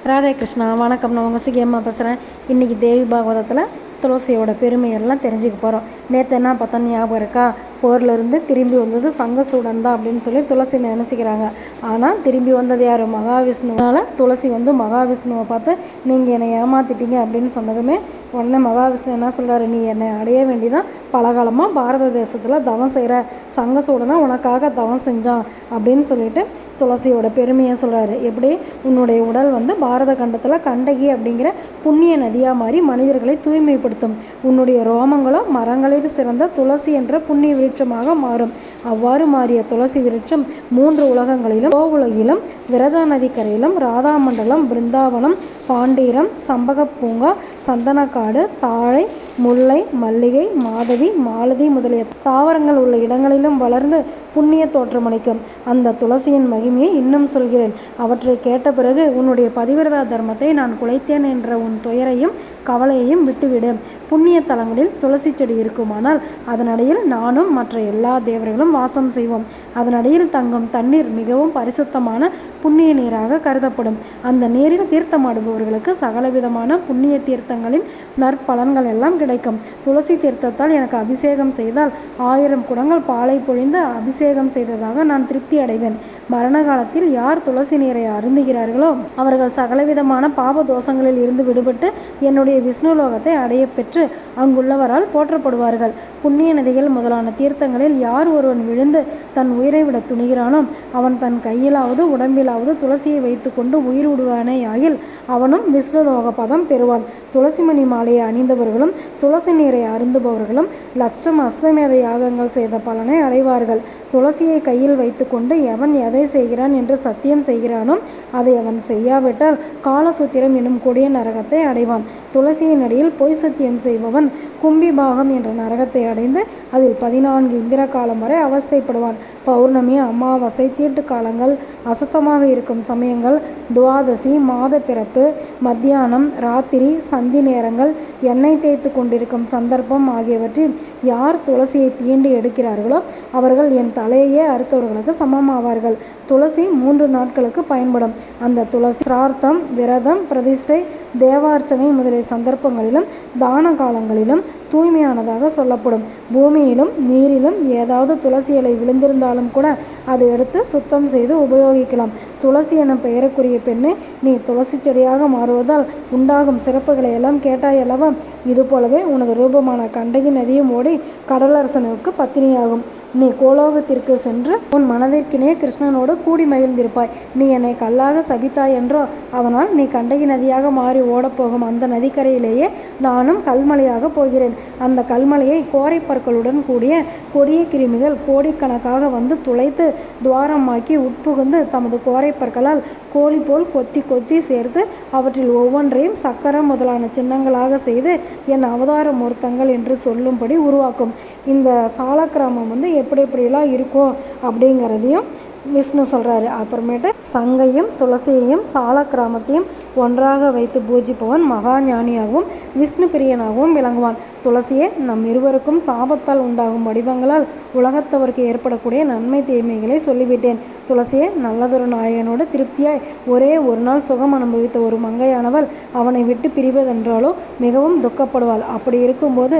ராதே கிருஷ்ணா. வணக்கம். நான் உங்கள் சிகியம்மா பேசுகிறேன். இன்றைக்கி தேவி பாகவதத்தில் துளசியோட பெருமையெல்லாம் தெரிஞ்சுக்க போகிறோம். நேற்று என்ன பார்த்தா ஞாபகம் இருக்கா? போர்லேருந்து திரும்பி வந்தது சங்கசூடன் தான் அப்படின்னு சொல்லி துளசி நினச்சிக்கிறாங்க. ஆனால் திரும்பி வந்தது யார்? மகாவிஷ்ணுவால். துளசி மகாவிஷ்ணுவை பார்த்து நீங்கள் என்னை ஏமாற்றிட்டீங்க அப்படின்னு சொன்னதுமே உடனே மகாவிஷ்ணு என்ன சொல்கிறாரு, நீ என்னை அடைய வேண்டிதான் பலகாலமாக பாரத தேசத்தில் தவம் செய்கிற சங்கசூடனை உனக்காக தவம் செஞ்சான் அப்படின்னு சொல்லிட்டு துளசியோட பெருமையை சொல்கிறாரு. எப்படி உன்னுடைய உடல் பாரத கண்டத்தில் கண்டகி அப்படிங்கிற புண்ணிய நதியாக மாறி மனிதர்களை தூய்மைப்படுத்தும். உன்னுடைய ரோமங்களும் மரங்களில் சிறந்த துளசி என்ற புண்ணிய விருட்சமாக மாறும். அவ்வாறு மாறிய துளசி விருட்சம் 3 உலகங்களிலும், கோவுலகிலும், விரஜா நதிக்கரையிலும், ராதாமண்டலம், பிருந்தாவனம், பாண்டீரம், சம்பக பூங்கா, சந்தனக்காடு, தாழை, முல்லை, மல்லிகை, மாதவி, மாலதி முதலிய தாவரங்கள் உள்ள இடங்களிலும் வளர்ந்து புண்ணிய தோற்றமளிக்கும். அந்த துளசியின் மகிமையை இன்னும் சொல்கிறேன். அவற்றை கேட்ட பிறகு உன்னுடைய பதிவிரதா தர்மத்தை நான் குலைத்தேன் என்ற உன் துயரையும் கவலையையும் விட்டுவிடு. புண்ணிய தலங்களில் துளசி செடி இருக்குமானால் அதனடியில் நானும் மற்ற எல்லா தேவர்களும் வாசம் செய்வோம். அதனடியில் தங்கும் தண்ணீர் மிகவும் பரிசுத்தமான புண்ணிய நீராக கருதப்படும். அந்த நீரில் தீர்த்தமாடுபவர்களுக்கு சகலவிதமான புண்ணிய தீர்த்தங்களின் நற்பலன்கள் எல்லாம் கிடைக்கும். துளசி தீர்த்தத்தால் எனக்கு அபிஷேகம் செய்தால் 1000 குடங்கள் பாலை பொழிந்து அபிஷேகம் செய்ததாக நான் திருப்தி அடைவேன். மரண காலத்தில் யார் துளசி நீரை அருந்துகிறார்களோ அவர்கள் சகலவிதமான பாப தோஷங்களில் இருந்து விடுபட்டு என்னுடைய விஷ்ணுலோகத்தை அடைய பெற்று அங்குள்ளவரால் போற்றப்படுவார்கள். புண்ணிய நதிகள் முதலான தீர்த்தங்களில் யார் ஒருவன் விழுந்து தன் உயிரை விட துணிகிறானோ அவன் தன் கையிலாவது உடம்பிலாவது துளசியை வைத்து கொண்டு உயிர் விடுவானே ஆகில் அவனும் விஷ்ணுலோக பதம் பெறுவான். துளசிமணி மாலையை அணிந்தவர்களும் துளசி நீரை அருந்துபவர்களும் 1,00,000 அஸ்வமேத யாகங்கள் செய்த பலனை அடைவார்கள். துளசியை கையில் வைத்து கொண்டு எவன் எதை செய்கிறான் என்று சத்தியம் செய்கிறானோ அதை அவன் செய்யாவிட்டால் காலசூத்திரம் என்னும் கொடிய நரகத்தை அடைவான். துளசியின் அடியில் பொய் சத்தியம் செய்பவன் கும்பிபாகம் என்ற நரகத்தை அடைந்து அதில் 14 இந்திர காலம் வரை அவஸ்தைப்படுவான். பௌர்ணமி, அமாவாசை, தீட்டு காலங்கள், அசுத்தமாக இருக்கும் சமயங்கள், துவாதசி, மாத பிறப்பு, மத்தியானம், ராத்திரி, சந்தி நேரங்கள், எண்ணெய் தேய்த்து கொண்டிருக்கும் சந்தர்ப்பம் ஆகியவற்றில் யார் துளசியை தீண்டி எடுக்கிறார்களோ அவர்கள் என் தலையே அறுத்தவர்களுக்கு சமமாவார்கள். துளசி 3 நாட்களுக்கு பயன்படும். அந்த துளசி சிரார்த்தம், விரதம், பிரதிஷ்டை, தேவார்ச்சனை முதலிய சந்தர்ப்பங்களிலும் தான காலங்களிலும் தூய்மையானதாக சொல்லப்படும். பூமியிலும் நீரிலும் ஏதாவது துளசி இலை விழுந்திருந்தாலும் கூட அதை எடுத்து சுத்தம் செய்து உபயோகிக்கலாம். துளசி என பெயருக்குரிய பெண்ணே, நீ துளசி செடியாக மாறுவதால் உண்டாகும் சிறப்புகளை எல்லாம் கேட்டாய் அல்லவா? இதுபோலவே உனது ரூபமான கண்டகி நதியும் ஓடி கடலரசனுக்கு பத்தினியாகும். நீ கோலோகத்திற்கு சென்று உன் மனதிற்கினே கிருஷ்ணனோடு கூடி மகிழ்ந்திருப்பாய். நீ என்னை கல்லாக சபித்தாய் என்றோ, அதனால் நீ கண்டகி நதியாக மாறி ஓடப்போகும் அந்த நதிக்கரையிலேயே நானும் கல்மலையாக போகிறேன். அந்த கல்மலையை கோரைப்பற்களுடன் கூடிய கொடிய கிருமிகள் கோடிக்கணக்காக வந்து துளைத்து துவாரமாக்கி உட்புகுந்து தமது கோரைப்பற்களால் கோழி போல் கொத்தி கொத்தி சேர்த்து அவற்றில் ஒவ்வொன்றையும் சக்கரம் முதலான சின்னங்களாக செய்து என் அவதார மூர்த்தங்கள் என்று சொல்லும்படி உருவாக்கும். இந்த சாலக்கிராமம் எப்படியெல்லாம் இருக்கும் அப்படிங்கிறதையும் விஷ்ணு சொல்கிறாரு. அப்புறமேட்டு சங்கையும் துளசியையும் சால கிராமத்தையும் ஒன்றாக வைத்து பூஜிப்பவன் மகா ஞானியாகவும் விஷ்ணு பிரியனாகவும் விளங்குவான். துளசியே நம் இருவருக்கும் சாபத்தால் உண்டாகும் வடிவங்களால் உலகத்தவருக்கு ஏற்படக்கூடிய நன்மை தீமைகளை சொல்லிவிட்டேன். துளசியே நல்லதொரு நாயகனோடு திருப்தியாய் ஒரே ஒரு நாள் சுகம் அனுபவித்த ஒரு மங்கையானவள் அவனை விட்டு பிரிவதென்றாலோ மிகவும் துக்கப்படுவாள். அப்படி இருக்கும்போது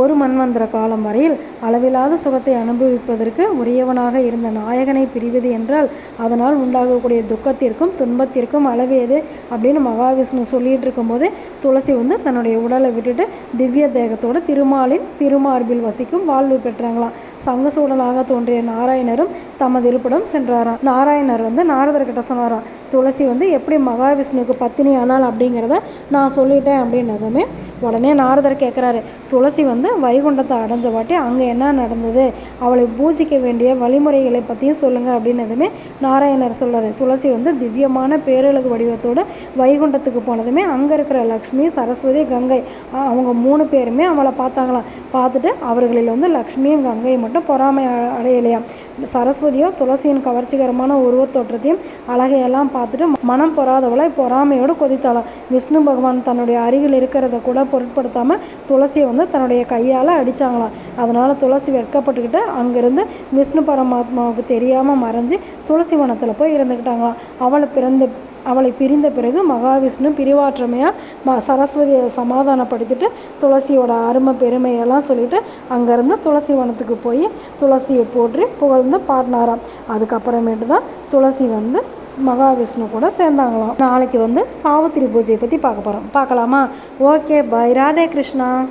ஒரு மன்வந்திர காலம் வரையில் அளவில்லாத சுகத்தை அனுபவிப்பதற்கு உரியவனாக இருந்த நாயகனை பிரிவது என்றால் அதனால் உண்டாகக்கூடிய துக்கத்திற்கும் துன்பத்திற்கும் அளவேது அப்படின்னு மகாவிஷ்ணு சொல்லிட்டு இருக்கும்போது துளசி தன்னுடைய உடலை விட்டுட்டு திவ்ய தேகத்தோடு திருமாலின் திருமார்பில் வசிக்கும் வாழ்வு பெற்றாங்களாம். சங்கசூடனாக தோன்றிய நாராயணரும் தமது இருப்பிடம் சென்றாராம். நாராயணர் நாரதர்கிட்ட சொன்னாராம், துளசி எப்படி மகாவிஷ்ணுவுக்கு பத்தினி ஆனால் அப்படிங்கிறத நான் சொல்லிட்டேன் அப்படின்னதுமே உடனே நாரதர் கேட்குறாரு, துளசி வைகுண்டத்தை அடைஞ்ச வாட்டி அங்கே என்ன நடந்தது, அவளை பூஜிக்க வேண்டிய வழிமுறைகளை பற்றியும் சொல்லுங்கள் அப்படின்னதுமே நாராயணர் சொல்கிறார். துளசி திவ்யமான பேரழகு வடிவத்தோடு வைகுண்டத்துக்கு போனதுமே அங்கே இருக்கிற லக்ஷ்மி, சரஸ்வதி, கங்கை அவங்க 3 பேருமே அவளை பார்த்தாங்களாம். பார்த்துட்டு அவர்களில் லக்ஷ்மியும் கங்கையும் மட்டும் பொறாமை அடையலையாம். சரஸ்வதியோ துளசியின் கவர்ச்சிகரமான உருவத்தோற்றத்தையும் அழகையெல்லாம் பார்த்துட்டு மனம் பொறாதவளை பொறாமையோடு கொதித்தாளாம். விஷ்ணு பகவான் தன்னுடைய அருகில் இருக்கிறத கூட பொருட்படுத்தாமல் துளசியை தன்னுடைய கையால் அடித்தாங்களாம். அதனால் துளசி வெட்கப்பட்டுக்கிட்டு அங்கேருந்து விஷ்ணு பரமாத்மாவுக்கு தெரியாமல் மறைஞ்சு துளசி வனத்தில் போய் இருந்துக்கிட்டாங்களாம். அவளை அவளை பிரிந்த பிறகு மகாவிஷ்ணு பிரிவாற்றமையாக சரஸ்வதியை சமாதானப்படுத்திட்டு துளசியோட அருமை பெருமையெல்லாம் சொல்லிவிட்டு அங்கேருந்து துளசி வனத்துக்கு போய் துளசியை போற்றி புகழ்ந்து பாடினாராம். அதுக்கப்புறமேட்டு தான் துளசி மகாவிஷ்ணு கூட சேர்ந்தாங்களாம். நாளைக்கு சாவித்திரி பூஜையை பற்றி பார்க்க போகிறோம். பார்க்கலாமா? ஓகே, பாய். ராதே கிருஷ்ணா.